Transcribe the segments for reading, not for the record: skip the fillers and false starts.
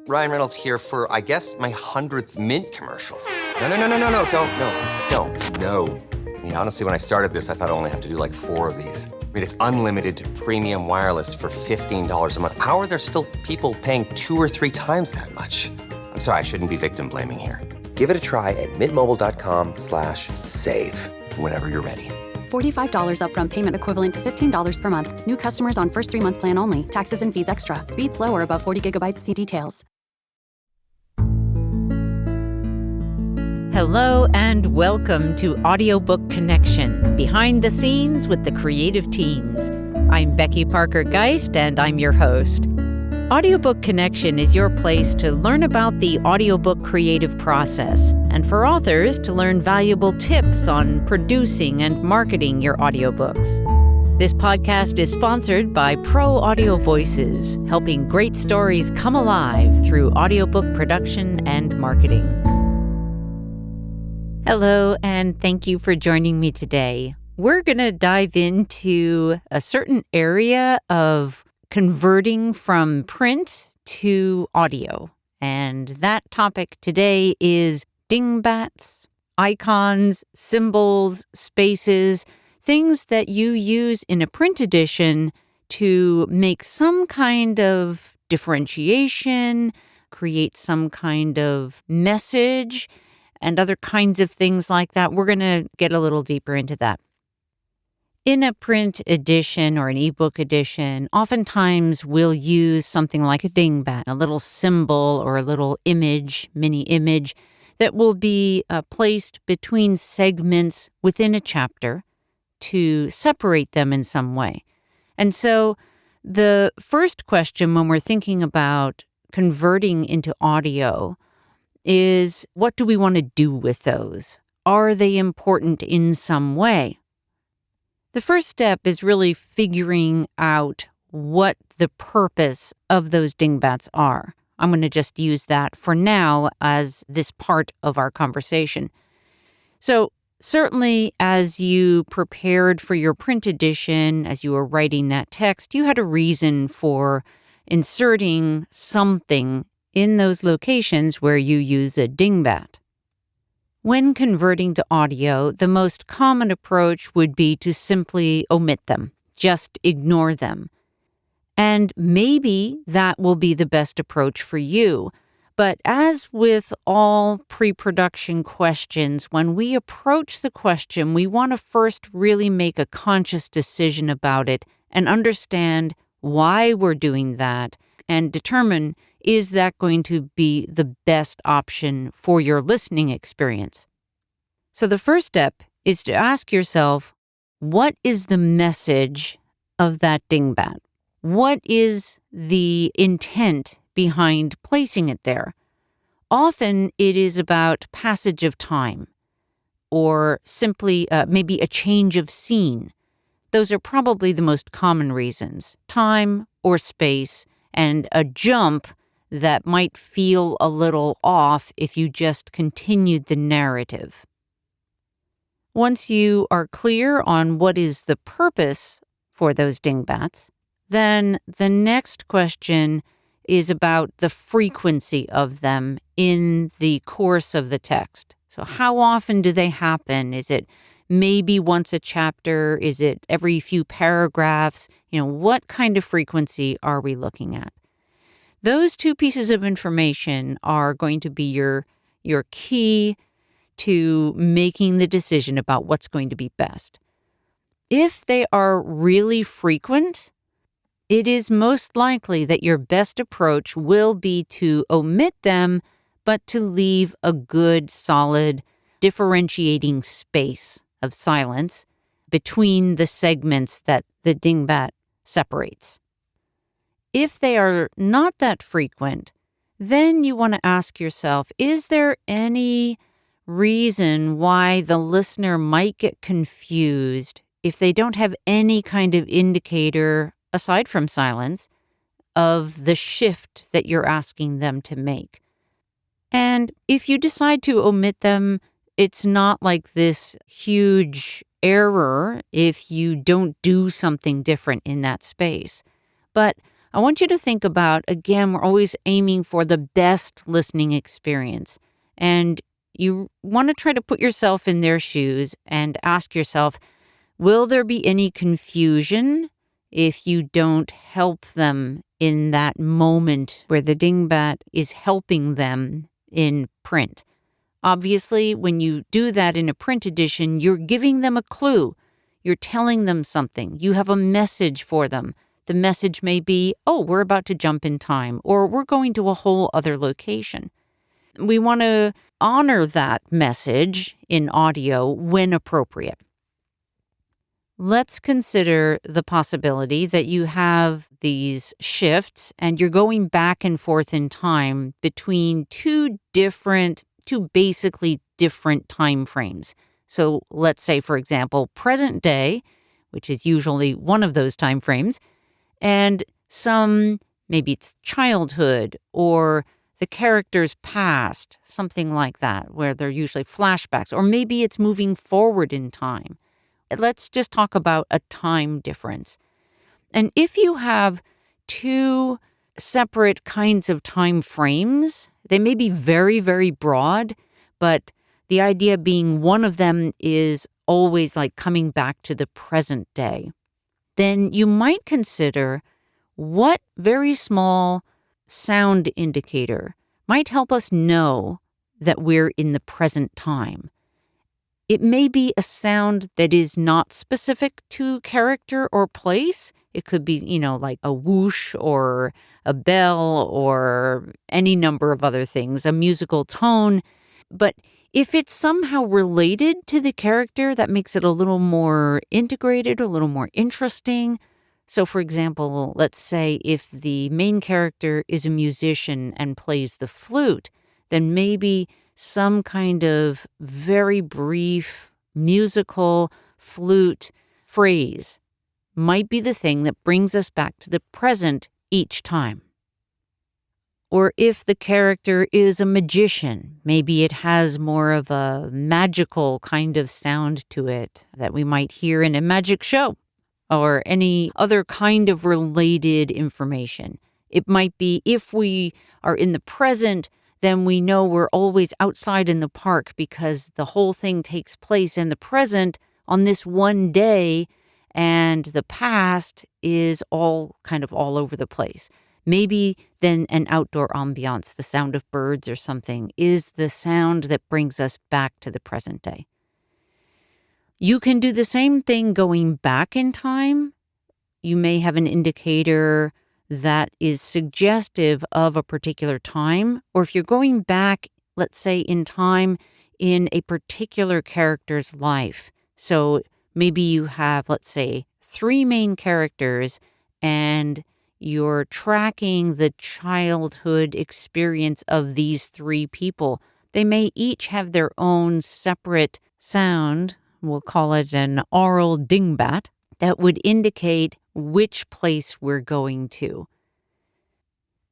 Ryan Reynolds here for, I guess, my 100th Mint commercial. No. I mean, honestly, when I started this, I thought I only have to do like 4 of these. I mean, it's unlimited premium wireless for $15 a month. How are there still people paying 2 or 3 times that much? I'm sorry, I shouldn't be victim blaming here. Give it a try at mintmobile.com/save. Whenever you're ready. $45 upfront payment equivalent to $15 per month. New customers on first 3-month plan only. Taxes and fees extra. Speed slower above 40 gigabytes. See details. Hello and welcome to Audiobook Connection, behind the scenes with the creative teams. I'm Becky Parker Geist and I'm your host. Audiobook Connection is your place to learn about the audiobook creative process and for authors to learn valuable tips on producing and marketing your audiobooks. This podcast is sponsored by Pro Audio Voices, helping great stories come alive through audiobook production and marketing. Hello, and thank you for joining me today. We're going to dive into a certain area of converting from print to audio. And that topic today is dingbats, icons, symbols, spaces, things that you use in a print edition to make some kind of differentiation, create some kind of message, and other kinds of things like that. We're going to get a little deeper into that. In a print edition or an ebook edition, oftentimes we'll use something like a dingbat, a little symbol or a little image, mini image, that will be placed between segments within a chapter to separate them in some way. And so the first question when we're thinking about converting into audio is, what do we want to do with those? Are they important in some way? The first step is really figuring out what the purpose of those dingbats are. I'm going to just use that for now as this part of our conversation. So certainly as you prepared for your print edition, as you were writing that text, you had a reason for inserting something in those locations where you use a dingbat. When converting to audio, the most common approach would be to simply omit them, just ignore them. And maybe that will be the best approach for you. But as with all pre-production questions, when we approach the question, we want to first really make a conscious decision about it and understand why we're doing that and determine, is that going to be the best option for your listening experience? So the first step is to ask yourself, what is the message of that dingbat? What is the intent behind placing it there? Often it is about passage of time or simply maybe a change of scene. Those are probably the most common reasons, time or space, and a jump that might feel a little off if you just continued the narrative. Once you are clear on what is the purpose for those dingbats, then the next question is about the frequency of them in the course of the text. So how often do they happen? Is it maybe once a chapter? Is it every few paragraphs? What kind of frequency are we looking at? Those 2 pieces of information are going to be your key to making the decision about what's going to be best. If they are really frequent, it is most likely that your best approach will be to omit them, but to leave a good, solid, differentiating space of silence between the segments that the dingbat separates. If they are not that frequent, then you want to ask yourself, is there any reason why the listener might get confused if they don't have any kind of indicator, aside from silence, of the shift that you're asking them to make? And if you decide to omit them, it's not like this huge error if you don't do something different in that space. But I want you to think about, again, we're always aiming for the best listening experience. And you want to try to put yourself in their shoes and ask yourself, will there be any confusion if you don't help them in that moment where the dingbat is helping them in print? Obviously, when you do that in a print edition, you're giving them a clue. You're telling them something. You have a message for them. The message may be, oh, we're about to jump in time, or we're going to a whole other location. We want to honor that message in audio when appropriate. Let's consider the possibility that you have these shifts and you're going back and forth in time between two basically different time frames. So let's say, for example, present day, which is usually one of those time frames, and maybe it's childhood or the character's past, something like that, where they're usually flashbacks, or maybe it's moving forward in time. Let's just talk about a time difference. And if you have two separate kinds of time frames, they may be very, very broad, but the idea being one of them is always like coming back to the present day. Then you might consider what very small sound indicator might help us know that we're in the present time. It may be a sound that is not specific to character or place. It could be, like a whoosh or a bell or any number of other things, a musical tone. But if it's somehow related to the character, that makes it a little more integrated, a little more interesting. So, for example, let's say if the main character is a musician and plays the flute, then maybe some kind of very brief musical flute phrase might be the thing that brings us back to the present each time. Or if the character is a magician, maybe it has more of a magical kind of sound to it that we might hear in a magic show or any other kind of related information. It might be if we are in the present, then we know we're always outside in the park because the whole thing takes place in the present on this one day, and the past is all over the place. Maybe then an outdoor ambiance, the sound of birds or something, is the sound that brings us back to the present day. You can do the same thing going back in time. You may have an indicator that is suggestive of a particular time, or if you're going back, let's say, in time in a particular character's life. So maybe you have, let's say, 3 main characters and you're tracking the childhood experience of these 3 people. They may each have their own separate sound, we'll call it an aural dingbat, that would indicate which place we're going to.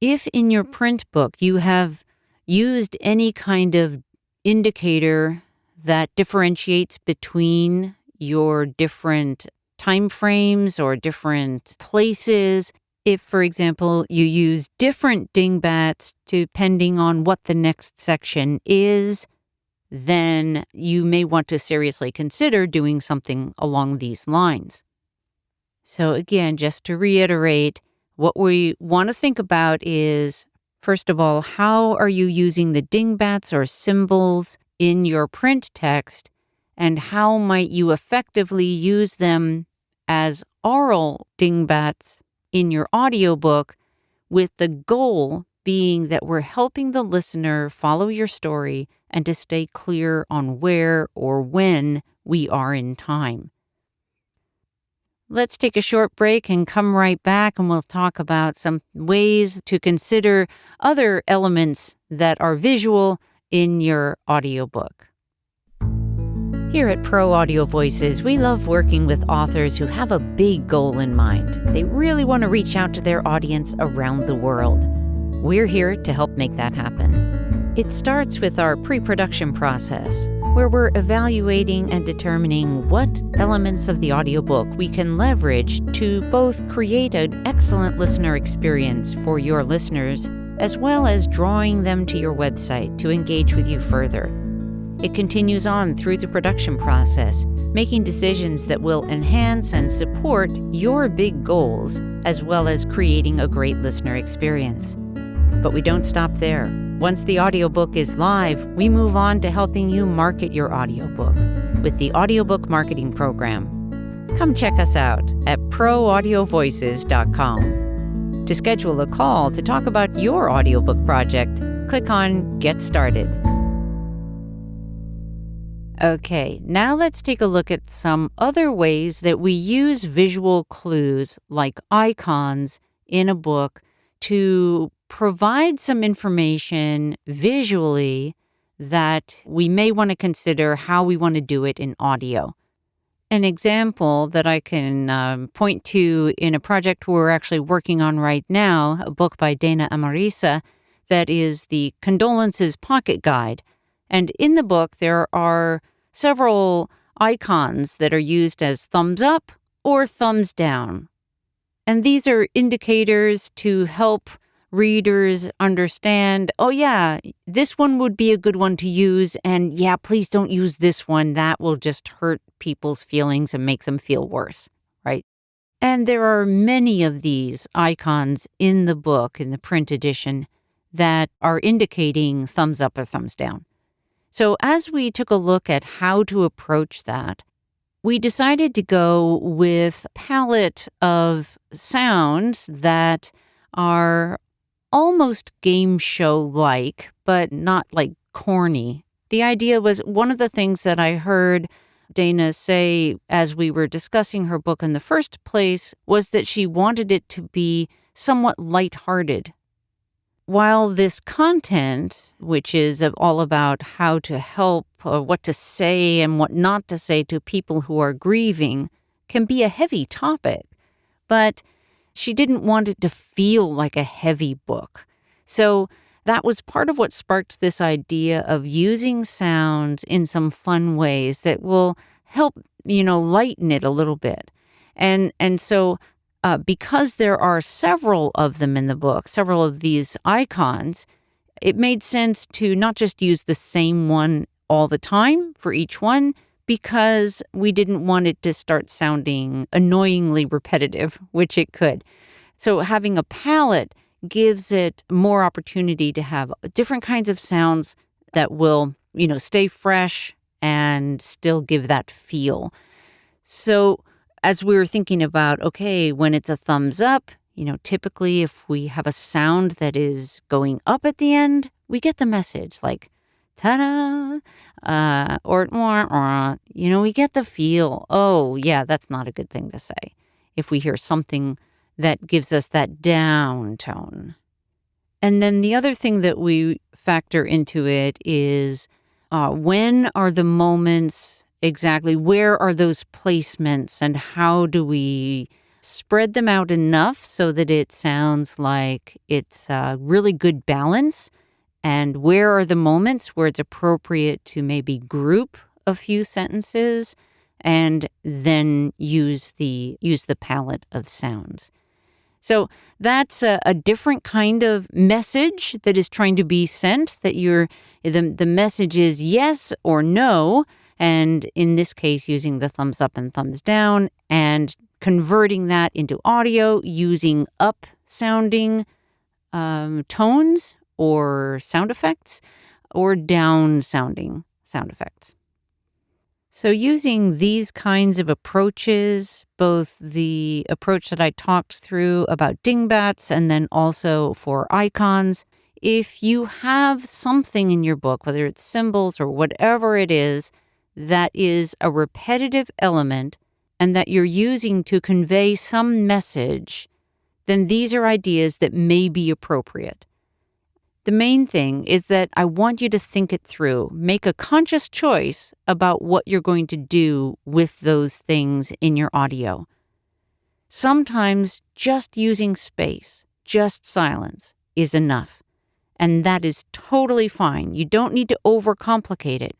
If in your print book you have used any kind of indicator that differentiates between your different time frames or different places, if, for example, you use different dingbats depending on what the next section is, then you may want to seriously consider doing something along these lines. So again, just to reiterate, what we want to think about is, first of all, how are you using the dingbats or symbols in your print text, and how might you effectively use them as aural dingbats in your audiobook, with the goal being that we're helping the listener follow your story and to stay clear on where or when we are in time. Let's take a short break and come right back, and we'll talk about some ways to consider other elements that are visual in your audiobook. Here at Pro Audio Voices, we love working with authors who have a big goal in mind. They really want to reach out to their audience around the world. We're here to help make that happen. It starts with our pre-production process. where we're evaluating and determining what elements of the audiobook we can leverage to both create an excellent listener experience for your listeners, as well as drawing them to your website to engage with you further. It continues on through the production process, making decisions that will enhance and support your big goals, as well as creating a great listener experience. But we don't stop there. Once the audiobook is live, we move on to helping you market your audiobook with the Audiobook Marketing Program. Come check us out at proaudiovoices.com. To schedule a call to talk about your audiobook project, click on Get Started. Okay, now let's take a look at some other ways that we use visual clues like icons in a book to provide some information visually that we may want to consider how we want to do it in audio. An example that I can point to in a project we're actually working on right now, a book by Dana Amarisa, that is the Condolences Pocket Guide. And in the book, there are several icons that are used as thumbs up or thumbs down. And these are indicators to help readers understand, oh yeah, this one would be a good one to use, and yeah, please don't use this one. That will just hurt people's feelings and make them feel worse, right? And there are many of these icons in the book, in the print edition, that are indicating thumbs up or thumbs down. So as we took a look at how to approach that, we decided to go with a palette of sounds that are almost game show-like, but not like corny. The idea was, one of the things that I heard Dana say as we were discussing her book in the first place was that she wanted it to be somewhat lighthearted. While this content, which is all about how to help or what to say and what not to say to people who are grieving, can be a heavy topic, but she didn't want it to feel like a heavy book. So that was part of what sparked this idea of using sounds in some fun ways that will help, lighten it a little bit. And so because there are several of them in the book, several of these icons, it made sense to not just use the same one all the time for each one, because we didn't want it to start sounding annoyingly repetitive, which it could. So having a palette gives it more opportunity to have different kinds of sounds that will, stay fresh and still give that feel. So as we were thinking about, okay, when it's a thumbs up, typically if we have a sound that is going up at the end, we get the message like, ta-da, or, we get the feel, oh, yeah, that's not a good thing to say if we hear something that gives us that down tone. And then the other thing that we factor into it is when are the moments exactly, where are those placements, and how do we spread them out enough so that it sounds like it's a really good balance? And where are the moments where it's appropriate to maybe group a few sentences and then use the palette of sounds? So that's a different kind of message that is trying to be sent, that the message is yes or no, and in this case using the thumbs up and thumbs down, and converting that into audio using up sounding tones or sound effects, or down sounding sound effects. So using these kinds of approaches, both the approach that I talked through about Dingbats and then also for icons, if you have something in your book, whether it's symbols or whatever it is, that is a repetitive element and that you're using to convey some message, then these are ideas that may be appropriate. The main thing is that I want you to think it through. Make a conscious choice about what you're going to do with those things in your audio. Sometimes just using space, just silence, is enough. And that is totally fine. You don't need to overcomplicate it.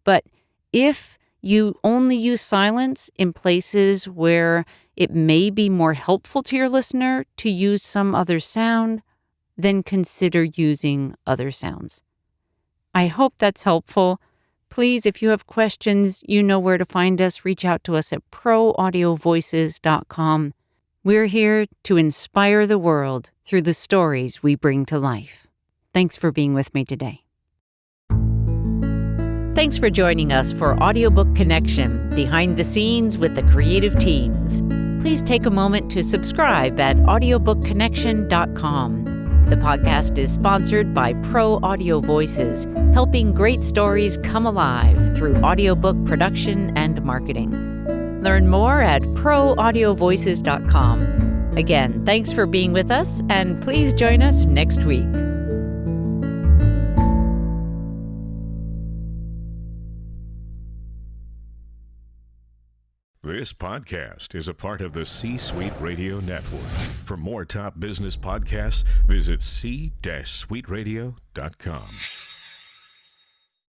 But if you only use silence in places where it may be more helpful to your listener to use some other sound, then consider using other sounds. I hope that's helpful. Please, if you have questions, you know where to find us. Reach out to us at proaudiovoices.com. We're here to inspire the world through the stories we bring to life. Thanks for being with me today. Thanks for joining us for Audiobook Connection, behind the scenes with the creative teams. Please take a moment to subscribe at audiobookconnection.com. The podcast is sponsored by Pro Audio Voices, helping great stories come alive through audiobook production and marketing. Learn more at proaudiovoices.com. Again, thanks for being with us, and please join us next week. This podcast is a part of the C-Suite Radio Network. For more top business podcasts, visit c-suiteradio.com.